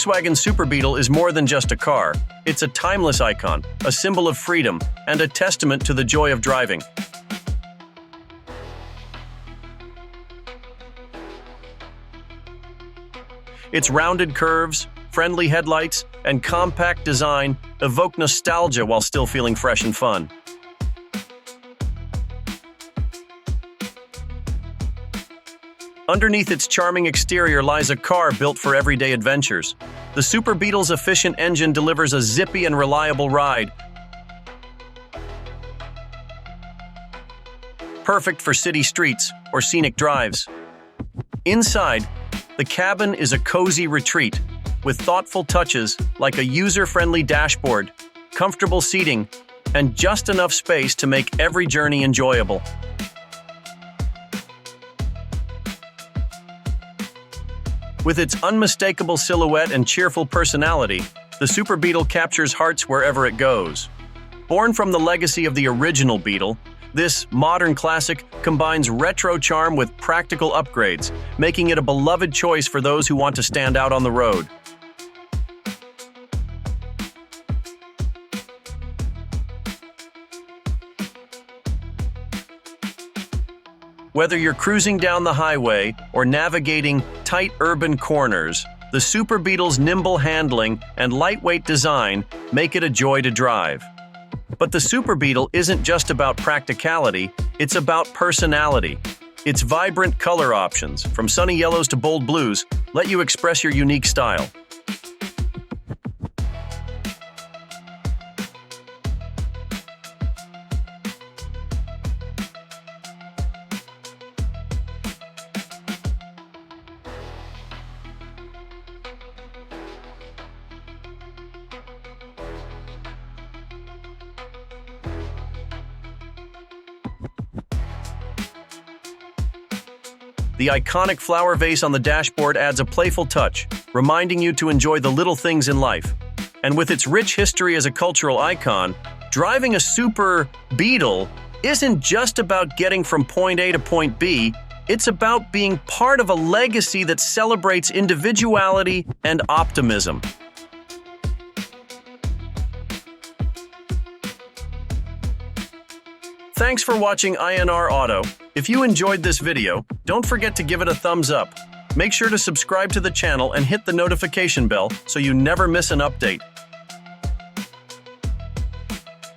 Volkswagen Super Beetle is more than just a car. It's a timeless icon, a symbol of freedom, and a testament to the joy of driving. Its rounded curves, friendly headlights, and compact design evoke nostalgia while still feeling fresh and fun. Underneath its charming exterior lies a car built for everyday adventures. The Super Beetle's efficient engine delivers a zippy and reliable ride, perfect for city streets or scenic drives. Inside, the cabin is a cozy retreat with thoughtful touches like a user-friendly dashboard, comfortable seating, and just enough space to make every journey enjoyable. With its unmistakable silhouette and cheerful personality, the Super Beetle captures hearts wherever it goes. Born from the legacy of the original Beetle, this modern classic combines retro charm with practical upgrades, making it a beloved choice for those who want to stand out on the road. Whether you're cruising down the highway or navigating tight urban corners, the Super Beetle's nimble handling and lightweight design make it a joy to drive. But the Super Beetle isn't just about practicality, it's about personality. Its vibrant color options, from sunny yellows to bold blues, let you express your unique style. The iconic flower vase on the dashboard adds a playful touch, reminding you to enjoy the little things in life. And with its rich history as a cultural icon, driving a Super Beetle isn't just about getting from point A to point B, it's about being part of a legacy that celebrates individuality and optimism. Thanks for watching INR Auto. If you enjoyed this video, don't forget to give it a thumbs up. Make sure to subscribe to the channel and hit the notification bell so you never miss an update.